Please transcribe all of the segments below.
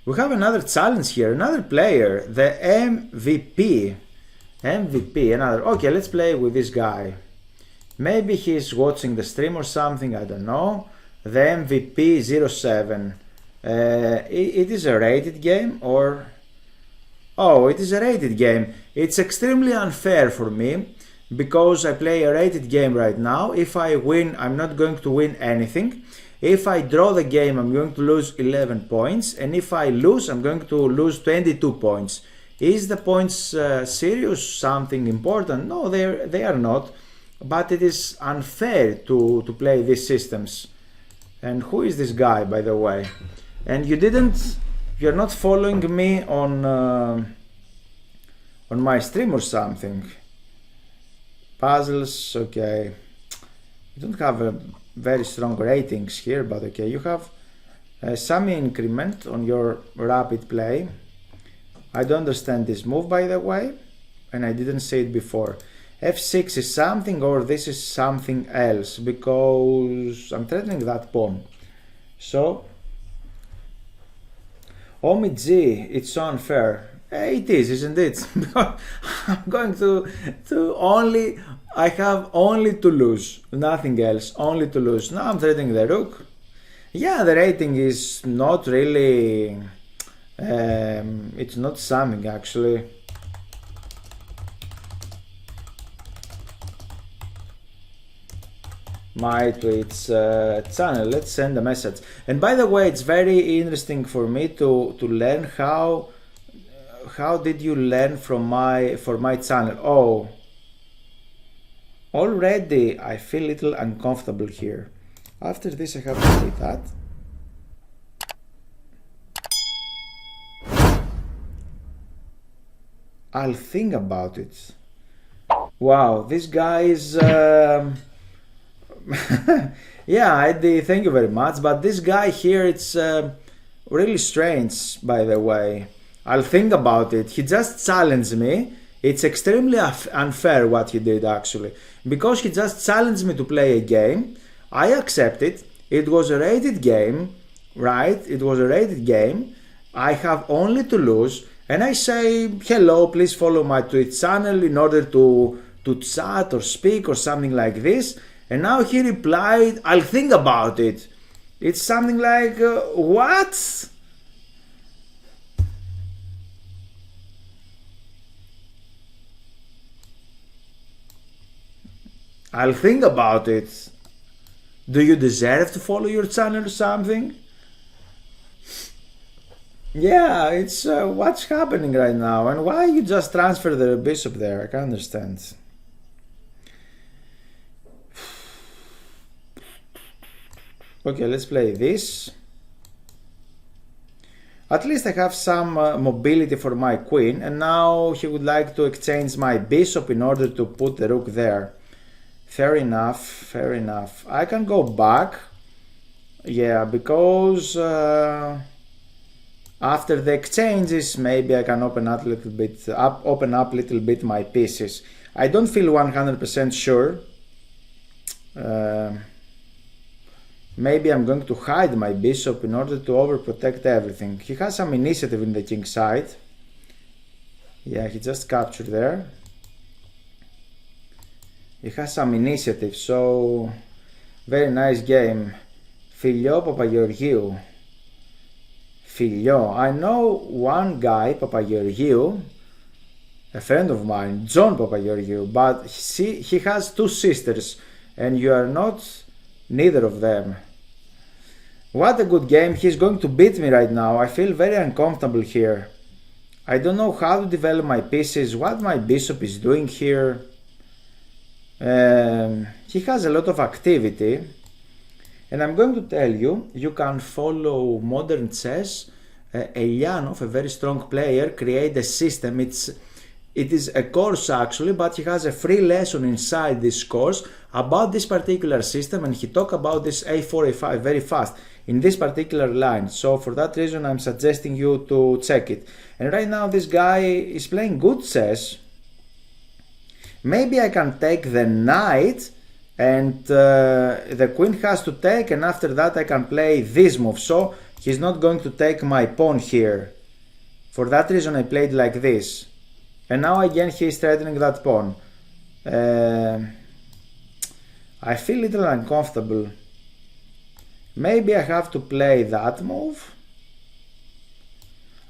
We have another challenge here, another player, the MVP. Another. Okay, let's play with this guy. Maybe he's watching the stream or something, I don't know. The MVP 07. It is a rated game or... Oh, it is a rated game. It's extremely unfair for me because I play a rated game right now. If I win, I'm not going to win anything. If I draw the game, I'm going to lose 11 points. And if I lose, I'm going to lose 22 points. Is the points serious, something important? No, they are not. But it is unfair to play these systems. And who is this guy, by the way? And you're not following me on my stream or something. Puzzles, okay. You don't have a very strong ratings here, but okay. You have some increment on your rapid play. I don't understand this move, by the way, and I didn't say it before. F6 is something or this is something else because I'm threatening that pawn. So Omi G, it's so unfair. It is, isn't it? I'm going to only, I have only to lose, nothing else, only to lose. Now I'm threatening the rook. Yeah, the rating is not really, it's not something actually. My Twitch channel. Let's send a message. And by the way, it's very interesting for me to learn how did you learn from my channel. Oh, already I feel a little uncomfortable here. After this I have to say that. I'll think about it. Wow, this guy is yeah, Eddie, thank you very much. But this guy here, it's really strange, by the way. I'll think about it. He just challenged me. It's extremely unfair what he did, actually. Because he just challenged me to play a game. I accepted. It was a rated game, right? It was a rated game. I have only to lose. And I say, hello, please follow my Twitch channel in order to chat or speak or something like this. And now he replied, I'll think about it. It's something like, what? I'll think about it. Do you deserve to follow your channel or something? Yeah, it's what's happening right now. And why you just transfer the bishop there? I can't understand. Okay, let's play this. At least I have some mobility for my queen, and now he would like to exchange my bishop in order to put the rook there. Fair enough, fair enough. I can go back. Yeah, because after the exchanges, maybe I can open up a little bit, my pieces. I don't feel 100% sure. Maybe I'm going to hide my bishop in order to overprotect everything. He has some initiative in the king side. Yeah, he just captured there. He has some initiative, so very nice game. Filio Papageorgiou. Filio. I know one guy, Papageorgiou, a friend of mine, John Papageorgiou, but he has two sisters, and you are not neither of them. What a good game. He's going to beat me right now. I feel very uncomfortable here. I don't know how to develop my pieces, what my bishop is doing here. He has a lot of activity. And I'm going to tell you, you can follow Modern Chess. Elyanov, a very strong player, create a system. It is a course actually, but he has a free lesson inside this course about this particular system, and he talk about this a4, a5 very fast in this particular line. So for that reason, I'm suggesting you to check it. And right now this guy is playing good chess. Maybe I can take the knight and the queen has to take, and after that I can play this move. So He's not going to take my pawn here. For that reason I played like this. And now again he's threatening that pawn. I feel a little uncomfortable. Maybe I have to play that move.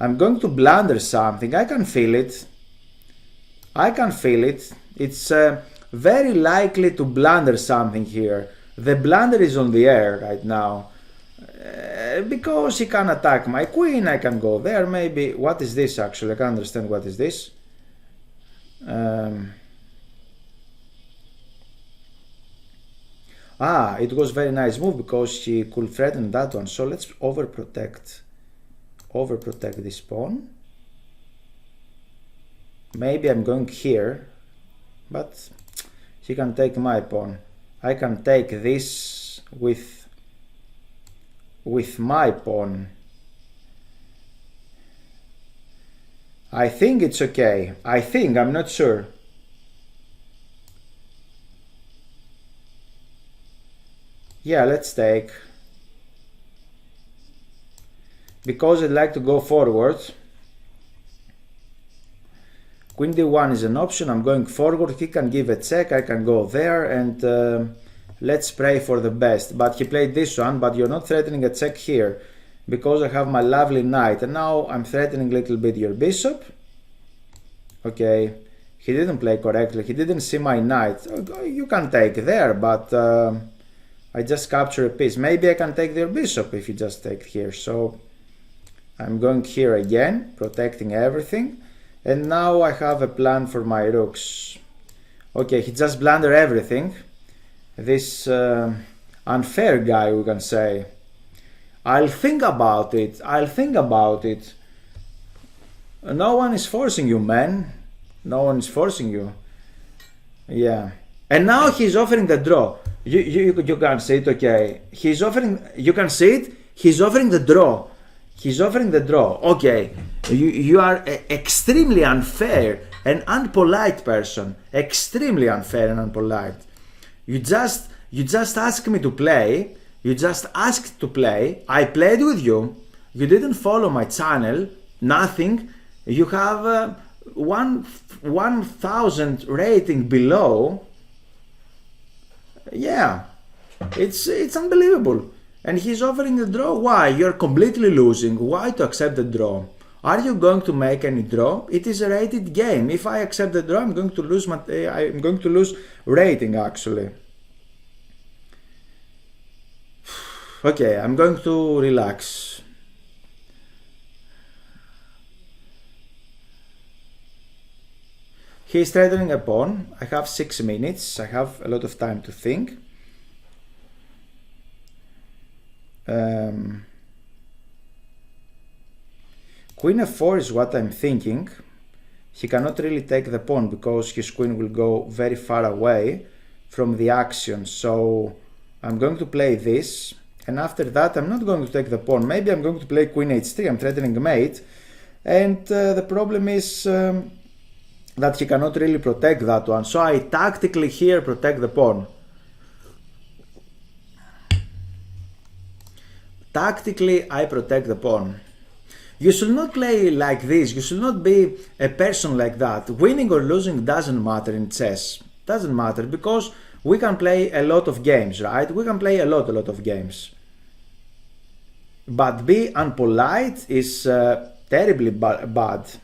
I'm going to blunder something. I can feel it. I can feel it. It's very likely to blunder something here. The blunder is on the air right now. Because he can attack my queen, I can go there maybe. What is this actually? I can't understand what is this. It was very nice move because he could threaten that one. So let's overprotect this pawn. Maybe I'm going here, but he can take my pawn. I can take this with my pawn. I think it's okay. I'm not sure. Yeah, let's take. Because I'd like to go forward. Queen d1 is an option. I'm going forward. He can give a check. I can go there and let's pray for the best. But he played this one, but you're not threatening a check here because I have my lovely knight. And now I'm threatening a little bit your bishop. Okay, he didn't play correctly. He didn't see my knight. You can take there, but I just capture a piece. Maybe I can take your bishop if you just take here. So I'm going here again, protecting everything. And now I have a plan for my rooks. Okay, he just blundered everything. This unfair guy, we can say. I'll think about it. No one is forcing you, man. No one is forcing you. Yeah. And now he's offering the draw. You can see it, okay. He's offering, you can see it, he's offering the draw. Okay. You are extremely unfair and unpolite person. Extremely unfair and unpolite. You just asked me to play. I played with you. You didn't follow my channel. Nothing. You have 1,000 rating below. Yeah, it's unbelievable. And he's offering the draw. Why? You're completely losing. Why to accept the draw? Are you going to make any draw? It is a rated game. If I accept the draw, I'm going to lose rating actually. Okay, I'm going to relax. He's threatening a pawn. I have 6 minutes. I have a lot of time to think. Queen f4 is what I'm thinking. He cannot really take the pawn because his queen will go very far away from the action. So I'm going to play this. And after that, I'm not going to take the pawn. Maybe I'm going to play queen h3. I'm threatening mate. And the problem is that he cannot really protect that one. So I tactically here protect the pawn. Tactically, I protect the pawn. You should not play like this. You should not be a person like that. Winning or losing doesn't matter in chess. Doesn't matter because we can play a lot of games, right? We can play a lot of games. But be unpolite is terribly bad.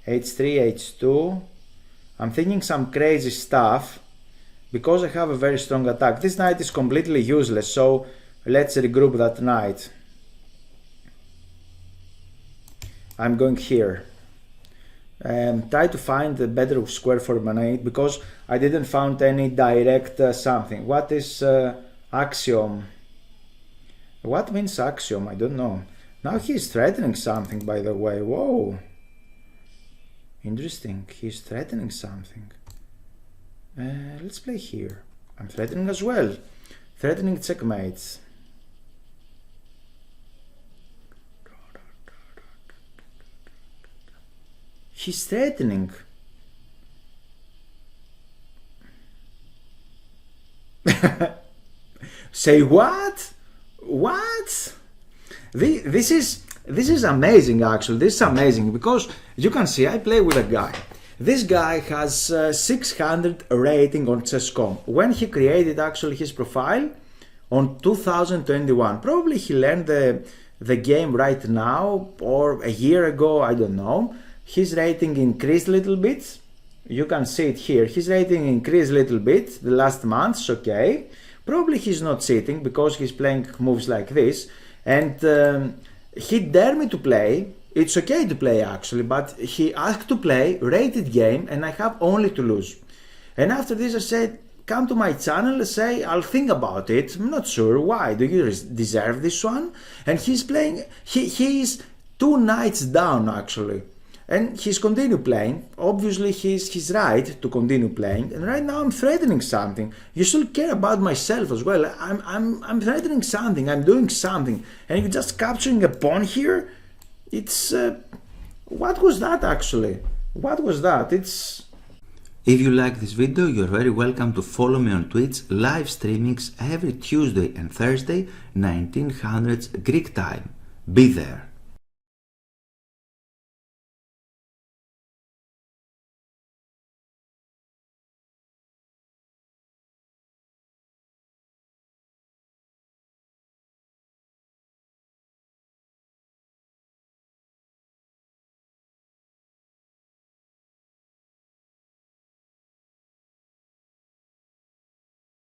h3, h2. I'm thinking some crazy stuff because I have a very strong attack. This knight is completely useless, so let's regroup that knight. I'm going here and try to find a better square for my knight because I didn't find any direct something. What is axiom? What means axiom? I don't know. Now he's threatening something, by the way. Whoa. Interesting. He's threatening something. Let's play here. I'm threatening as well. Threatening checkmates. He's threatening. Say what? What? This is amazing, actually. This is amazing because you can see I play with a guy. This guy has 600 rating on chess.com. When he created actually his profile on 2021, probably he learned the game right now or a year ago, I don't know. His rating increased a little bit. You can see it here. His rating increased a little bit the last months, okay. Probably he's not cheating because he's playing moves like this. And he dared me to play. It's okay to play actually, but he asked to play rated game and I have only to lose. And after this I said, come to my channel and say, I'll think about it. I'm not sure. Why? Do you deserve this one? And he's playing, he is 2 knights down actually. And he's continue playing. Obviously he's right to continue playing. And right now I'm threatening something. You should care about myself as well. I'm threatening something. I'm doing something. And you're just capturing a pawn here. It's what was that actually? What was that? It's. If you like this video, you're very welcome to follow me on Twitch, live streamings every Tuesday and Thursday, 1900 Greek time. Be there.